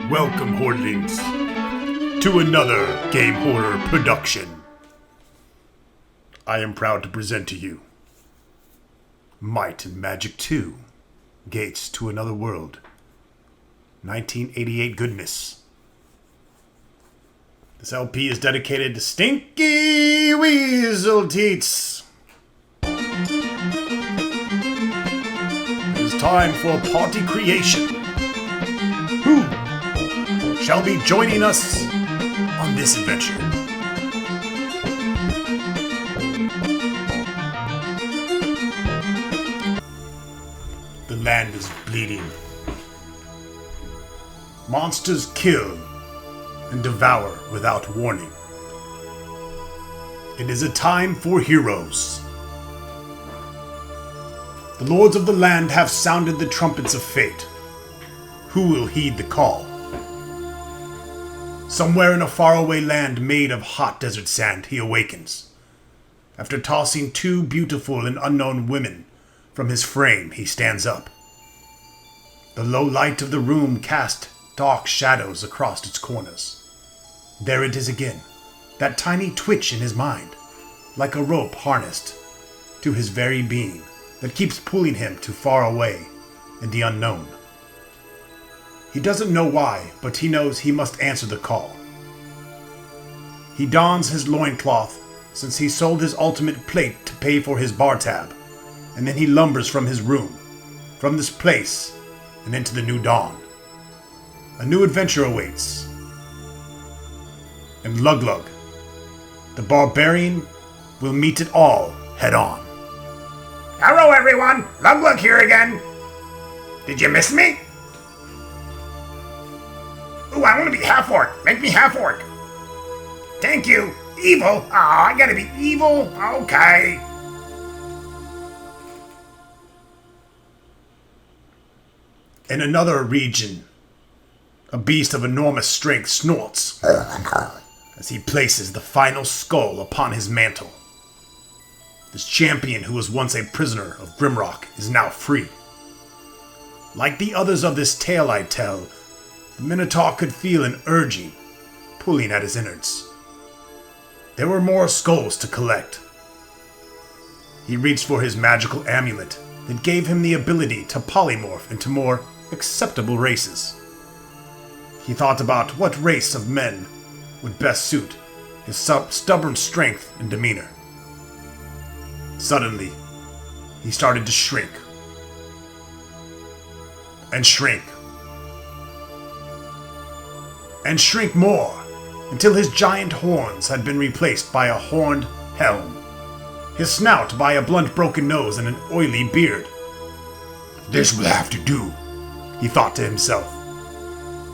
Welcome, Hordlings, to another GameHorder production. I am proud to present to you Might and Magic 2, Gates to Another World, 1988 goodness. This LP is dedicated to StinkyWizzleTeats. It is time for party creation. Who shall be joining us on this adventure? The land is bleeding. Monsters kill and devour without warning. It is a time for heroes. The lords of the land have sounded the trumpets of fate. Who will heed the call? Somewhere in a faraway land made of hot desert sand, he awakens. After tossing two beautiful and unknown women from his frame, he stands up. The low light of the room casts dark shadows across its corners. There it is again, that tiny twitch in his mind, like a rope harnessed to his very being that keeps pulling him to far away in the unknown. He doesn't know why, but he knows he must answer the call. He dons his loincloth since he sold his ultimate plate to pay for his bar tab, and then he lumbers from his room, from this place, and into the new dawn. A new adventure awaits. And Luglug, the barbarian, will meet it all head on. Hello everyone, Luglug here again. Did you miss me? Ooh, I want to be half-orc. Make me half-orc. Thank you. Evil? Aw, I gotta be evil? Okay. In another region, a beast of enormous strength snorts as he places the final skull upon his mantle. This champion who was once a prisoner of Grimrock is now free. Like the others of this tale I tell, the Minotaur could feel an urging, pulling at his innards. There were more skulls to collect. He reached for his magical amulet that gave him the ability to polymorph into more acceptable races. He thought about what race of men would best suit his stubborn strength and demeanor. Suddenly, he started to shrink. And shrink. And shrink more, until his giant horns had been replaced by a horned helm, his snout by a blunt broken nose and an oily beard. This will have to do, he thought to himself.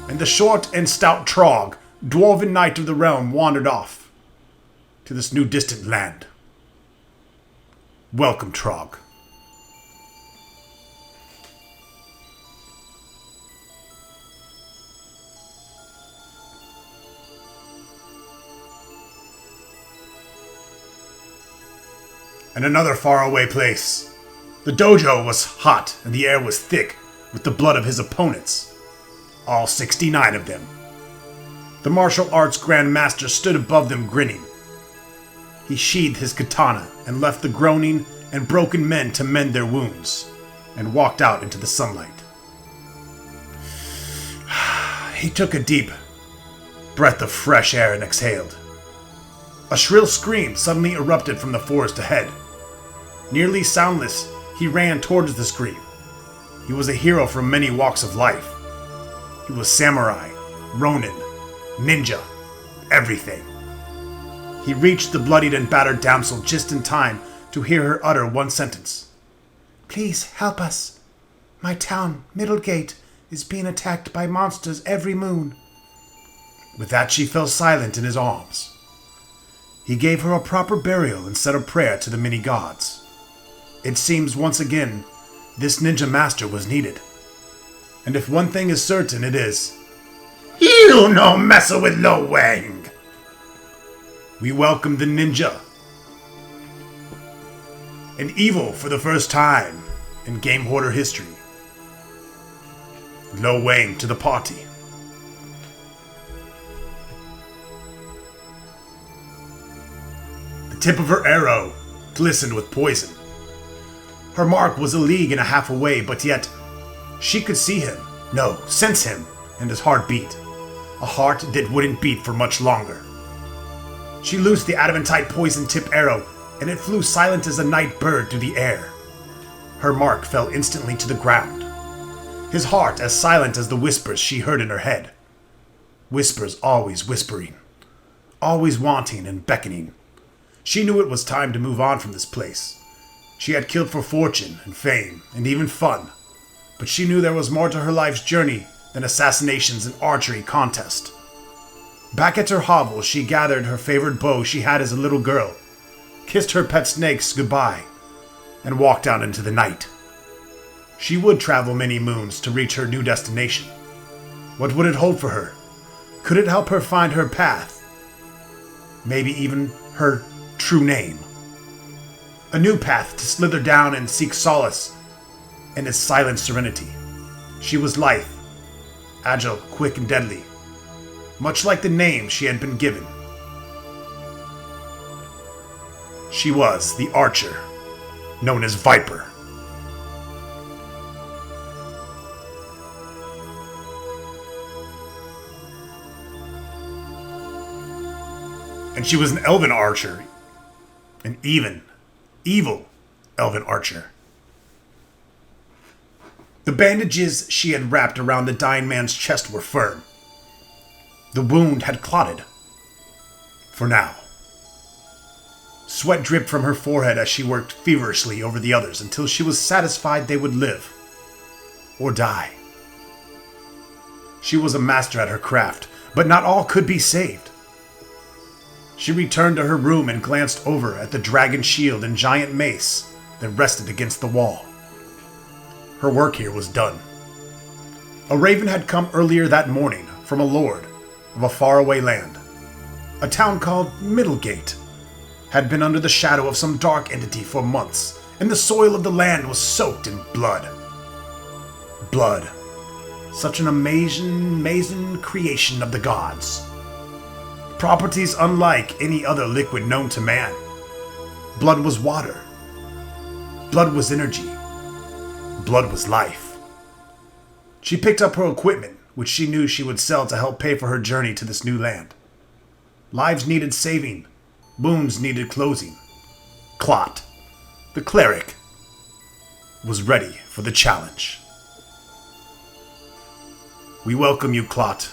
And the short and stout Trog, dwarven knight of the realm, wandered off to this new distant land. Welcome, Trog. In another faraway place, the dojo was hot and the air was thick with the blood of his opponents, all 69 of them. The martial arts grandmaster stood above them grinning. He sheathed his katana and left the groaning and broken men to mend their wounds, and walked out into the sunlight. He took a deep breath of fresh air and exhaled. A shrill scream suddenly erupted from the forest ahead. Nearly soundless, he ran towards the scream. He was a hero from many walks of life. He was samurai, ronin, ninja, everything. He reached the bloodied and battered damsel just in time to hear her utter one sentence. Please help us. My town, Middlegate, is being attacked by monsters every moon. With that, she fell silent in his arms. He gave her a proper burial and said a prayer to the many gods. It seems once again, this ninja master was needed. And if one thing is certain, it is, You no messa with Lo Wang. We welcome the ninja. An evil for the first time in GameHorder history. Lo Wang to the party. tip of her arrow glistened with poison. Her mark was a league and a half away, but yet she could see him, no, sense him, and his heart beat. A heart that wouldn't beat for much longer. She loosed the adamantite poison-tip arrow, and it flew silent as a night bird through the air. Her mark fell instantly to the ground. His heart as silent as the whispers she heard in her head. Whispers always whispering, always wanting and beckoning. She knew it was time to move on from this place. She had killed for fortune and fame and even fun, but she knew there was more to her life's journey than assassinations and archery contest. Back at her hovel, she gathered her favorite bow she had as a little girl, kissed her pet snakes goodbye, and walked out into the night. She would travel many moons to reach her new destination. What would it hold for her? Could it help her find her path? Maybe even her true name. A new path to slither down and seek solace in its silent serenity. She was lithe, agile, quick, and deadly, much like the name she had been given. She was the archer, known as Viper. And she was an elven archer, an evil elven archer. The bandages she had wrapped around the dying man's chest were firm. The wound had clotted. For now. Sweat dripped from her forehead as she worked feverishly over the others until she was satisfied they would live. Or die. She was a master at her craft, but not all could be saved. She returned to her room and glanced over at the dragon shield and giant mace that rested against the wall. Her work here was done. A raven had come earlier that morning from a lord of a faraway land. A town called Middlegate had been under the shadow of some dark entity for months, and the soil of the land was soaked in blood. Blood. Such an amazing creation of the gods. Properties unlike any other liquid known to man. Blood was water. Blood was energy. Blood was life. She picked up her equipment, which she knew she would sell to help pay for her journey to this new land. Lives needed saving. Wounds needed closing. Clot, the cleric, was ready for the challenge. We welcome you, Clot.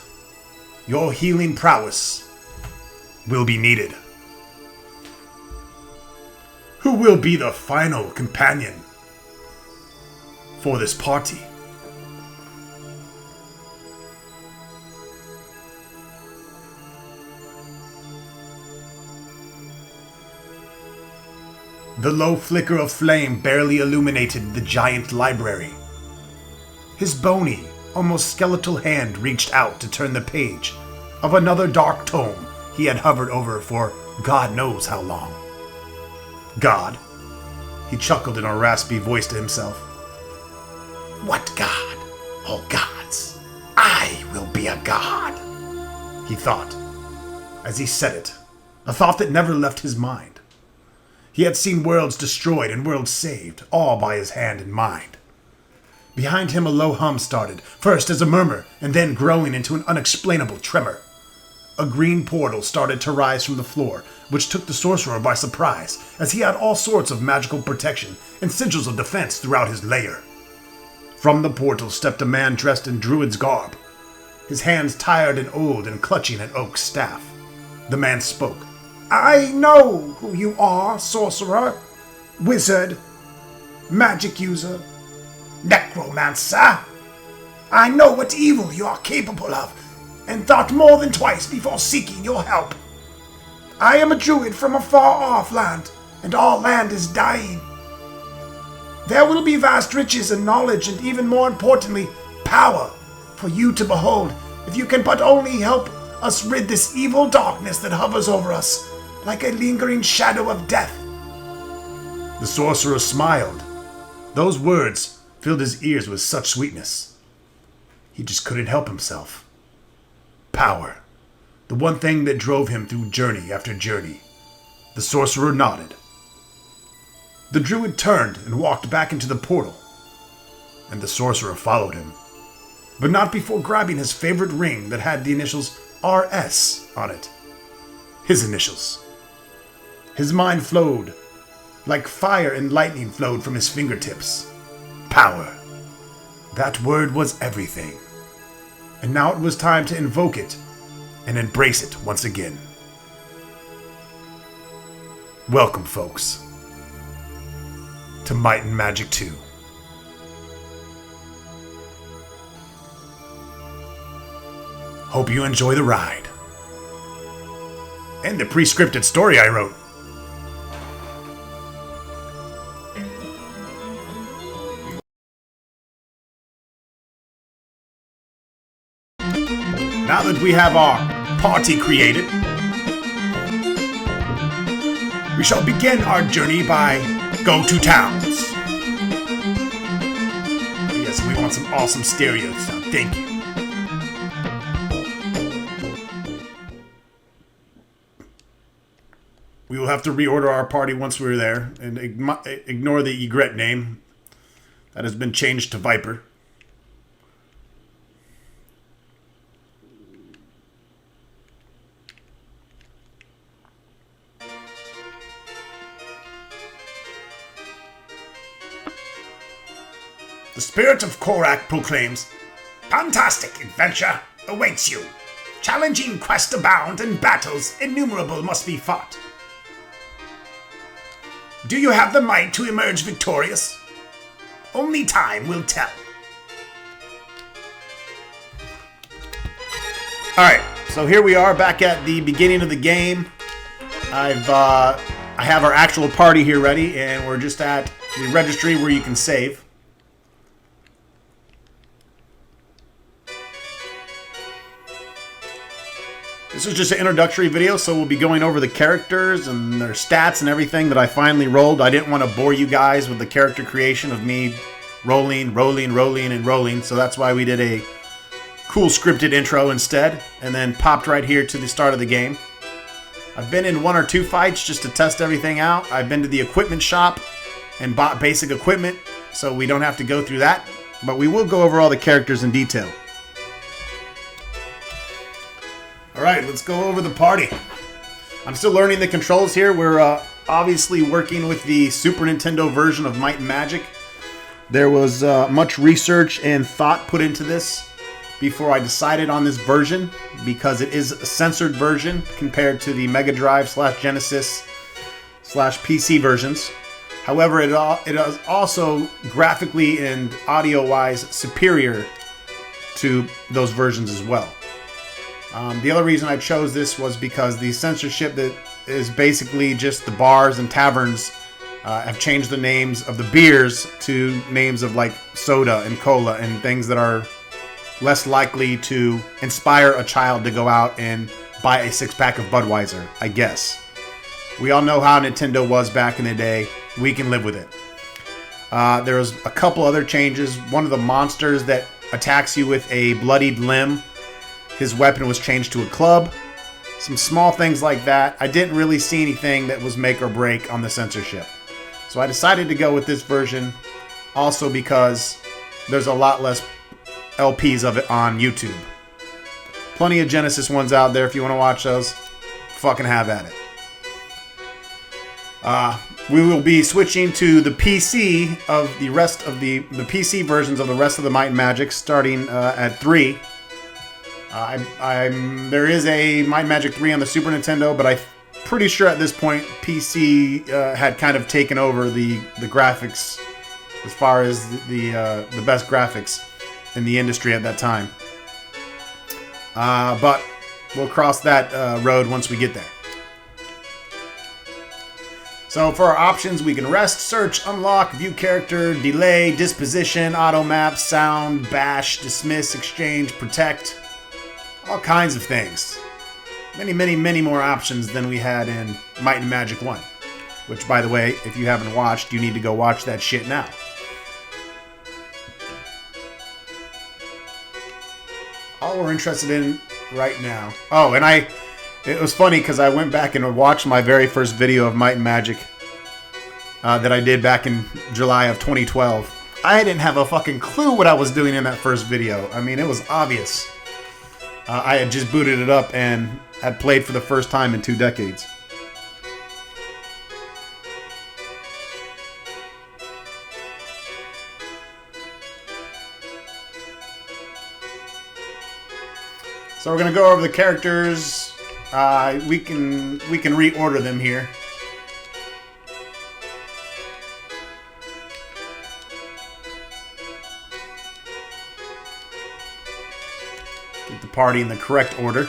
Your healing prowess will be needed. Who will be the final companion for this party? The low flicker of flame barely illuminated the giant library. His bony, almost skeletal hand reached out to turn the page of another dark tome he had hovered over for God knows how long. God? He chuckled in a raspy voice to himself. What god? Oh gods, I will be a god, he thought, as he said it, a thought that never left his mind. He had seen worlds destroyed and worlds saved, all by his hand and mind. Behind him a low hum started, first as a murmur, and then growing into an unexplainable tremor. A green portal started to rise from the floor, which took the sorcerer by surprise, as he had all sorts of magical protection and sigils of defense throughout his lair. From the portal stepped a man dressed in druid's garb, his hands tired and old and clutching an oak staff. The man spoke. I know who you are, sorcerer, wizard, magic user, necromancer. I know what evil you are capable of, and thought more than twice before seeking your help. I am a druid from a far-off land, and all land is dying. There will be vast riches and knowledge, and even more importantly, power, for you to behold, if you can but only help us rid this evil darkness that hovers over us, like a lingering shadow of death. The sorcerer smiled. Those words filled his ears with such sweetness. He just couldn't help himself. Power. The one thing that drove him through journey after journey. The sorcerer nodded. The druid turned and walked back into the portal, and the sorcerer followed him, but not before grabbing his favorite ring that had the initials RS on it. His initials. His mind flowed, like fire and lightning flowed from his fingertips. Power. That word was everything. And now it was time to invoke it and embrace it once again. Welcome, folks, to Might and Magic 2. Hope you enjoy the ride. And the pre-scripted story I wrote. Now that we have our party created, we shall begin our journey by go-to towns. Yes, we want some awesome stereo sound. Thank you. We will have to reorder our party once we're there, and ignore the Egret name. That has been changed to Viper. The spirit of Korak proclaims, Fantastic adventure awaits you. Challenging quests abound and battles innumerable must be fought. Do you have the might to emerge victorious? Only time will tell. Alright, so here we are back at the beginning of the game. I have our actual party here ready, and we're just at the registry where you can save. This is just an introductory video, so we'll be going over the characters and their stats and everything that I finally rolled. I didn't want to bore you guys with the character creation of me rolling, so that's why we did a cool scripted intro instead, and then popped right here to the start of the game. I've been in 1 or 2 fights just to test everything out. I've been to the equipment shop and bought basic equipment, so we don't have to go through that, but we will go over all the characters in detail. Alright, let's go over the party. I'm still learning the controls here. We're obviously working with the Super Nintendo version of Might and Magic. There was much research and thought put into this before I decided on this version, because it is a censored version compared to the Mega Drive / Genesis / PC versions. However, it is also graphically and audio-wise superior to those versions as well. The other reason I chose this was because the censorship that is basically just the bars and taverns have changed the names of the beers to names of like soda and cola and things that are less likely to inspire a child to go out and buy a 6-pack of Budweiser, I guess. We all know how Nintendo was back in the day. We can live with it. There was a couple other changes. One of the monsters that attacks you with a bloodied limb, his weapon was changed to a club. Some small things like that. I didn't really see anything that was make or break on the censorship. So I decided to go with this version, also because there's a lot less LPs of it on YouTube. Plenty of Genesis ones out there if you want to watch those. Fucking have at it. We will be switching to the PC of the rest of the PC versions of the rest of the Might and Magic, starting at 3. There is a Might and Magic 3 on the Super Nintendo, but I'm pretty sure at this point PC had kind of taken over the graphics as far as the best graphics in the industry at that time. But we'll cross that road once we get there. So for our options, we can rest, search, unlock, view character, delay, disposition, auto map, sound, bash, dismiss, exchange, protect. All kinds of things. Many more options than we had in Might and Magic 1. Which, by the way, if you haven't watched, you need to go watch that shit now. All we're interested in right now. Oh, and It was funny because I went back and watched my very first video of Might and Magic that I did back in July of 2012. I didn't have a fucking clue what I was doing in that first video. I mean, it was obvious. I had just booted it up and had played for the first time in 2 decades. So we're gonna go over the characters. We can reorder them here. Get the party in the correct order.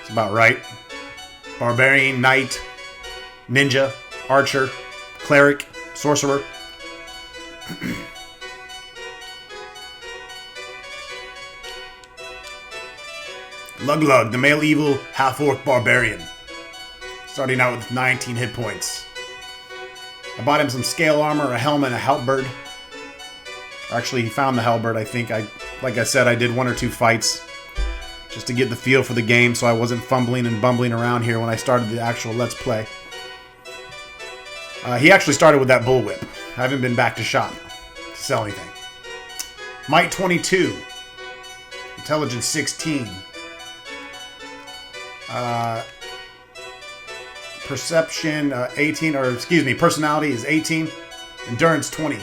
It's about right. Barbarian, Knight, Ninja, Archer, Cleric, Sorcerer. Lug, the male evil half-orc barbarian. Starting out with 19 hit points. I bought him some scale armor, a helmet, and a halberd. Actually, he found the halberd, I think. Like I said, I did 1 or 2 fights just to get the feel for the game so I wasn't fumbling and bumbling around here when I started the actual Let's Play. He actually started with that bullwhip. I haven't been back to shop to sell anything. Might 22. Intelligence 16. Perception 18, or excuse me, personality is 18. Endurance 20.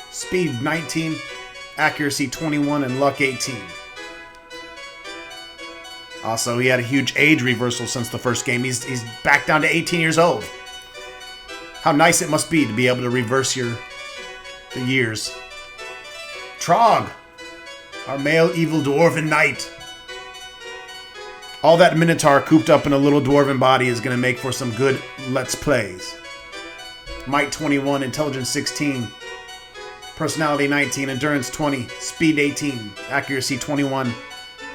Speed 19. Accuracy 21 and luck 18. Also, he had a huge age reversal since the first game. He's back down to 18 years old. How nice it must be to be able to reverse the years. Trog, our male evil dwarven knight. All that Minotaur cooped up in a little dwarven body is going to make for some good Let's Plays. Might 21, Intelligence 16, Personality 19, Endurance 20, Speed 18, Accuracy 21,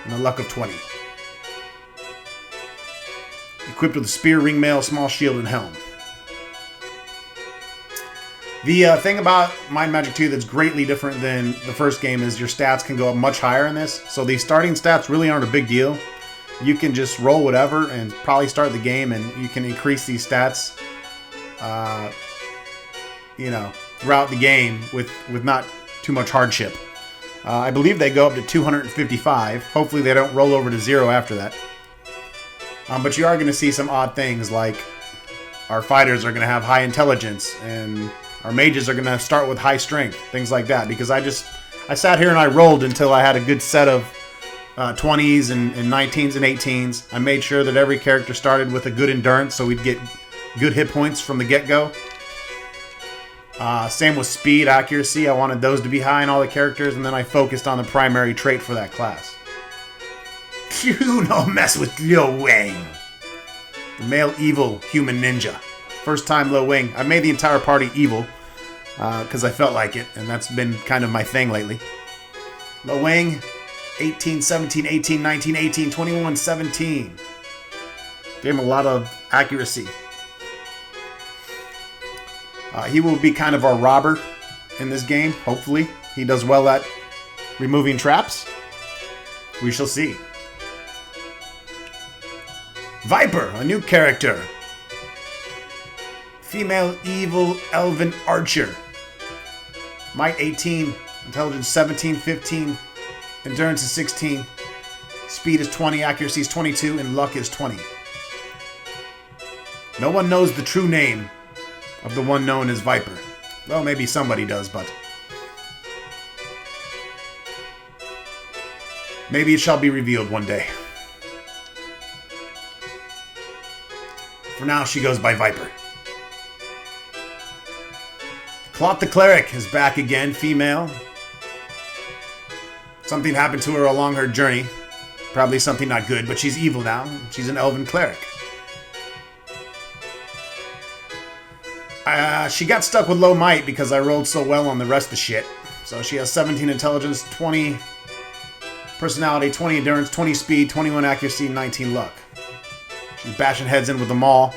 and a luck of 20. Equipped with a spear, ring mail, small shield, and helm. The thing about Might and Magic 2 that's greatly different than the first game is your stats can go up much higher in this. So the starting stats really aren't a big deal. You can just roll whatever and probably start the game, and you can increase these stats, throughout the game with not too much hardship. I believe they go up to 255. Hopefully they don't roll over to 0 after that. But you are going to see some odd things, like our fighters are going to have high intelligence, and our mages are going to start with high strength, things like that. Because I sat here and I rolled until I had a good set of 20s and 19s and 18s. I made sure that every character started with a good endurance, so we'd get good hit points from the get-go. Same with speed, accuracy. I wanted those to be high in all the characters, and then I focused on the primary trait for that class. You don't mess with Liu Wang. The male evil human ninja. First time Liu Wang. I made the entire party evil because I felt like it, and that's been kind of my thing lately. Liu Wang, 18, 17, 18, 19, 18, 21, 17. Gave him a lot of accuracy. He will be kind of our robber in this game, hopefully. He does well at removing traps. We shall see. Viper, a new character. Female evil elven archer. Might 18, intelligence 17, 15, endurance is 16, speed is 20, accuracy is 22, and luck is 20. No one knows the true name of the one known as Viper. Well, maybe somebody does, but maybe it shall be revealed one day. For now, she goes by Viper. Clot the Cleric is back again, female. Something happened to her along her journey. Probably something not good, but she's evil now. She's an elven cleric. She got stuck with low might because I rolled so well on the rest of the shit. So she has 17 intelligence, 20 personality, 20 endurance, 20 speed, 21 accuracy, 19 luck. She's bashing heads in with them all.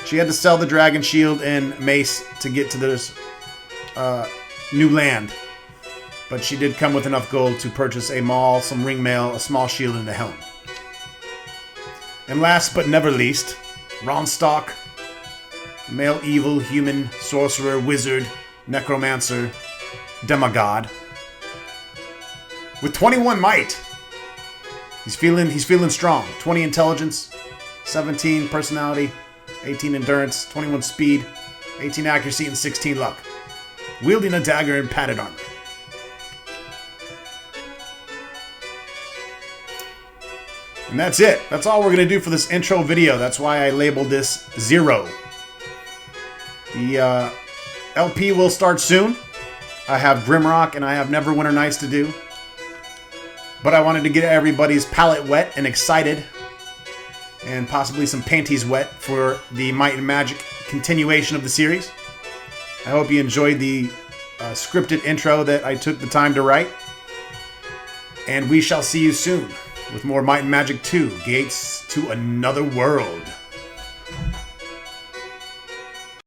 She had to sell the dragon shield and mace to get to this new land but she did come with enough gold to purchase a maul, some ring mail, a small shield, and a helm. And last but never least, Ronstock, male evil, human, sorcerer, wizard, necromancer, demigod. With 21 might. He's feeling strong. 20 intelligence, 17 personality, 18 endurance, 21 speed, 18 accuracy, and 16 luck. Wielding a dagger in padded armor. And that's it. That's all we're going to do for this intro video. That's why I labeled this 0. The LP will start soon. I have Grimrock and I have Neverwinter Nights to do. But I wanted to get everybody's palate wet and excited. And possibly some panties wet for the Might and Magic continuation of the series. I hope you enjoyed the scripted intro that I took the time to write. And we shall see you soon with more Might and Magic 2, Gates to Another World.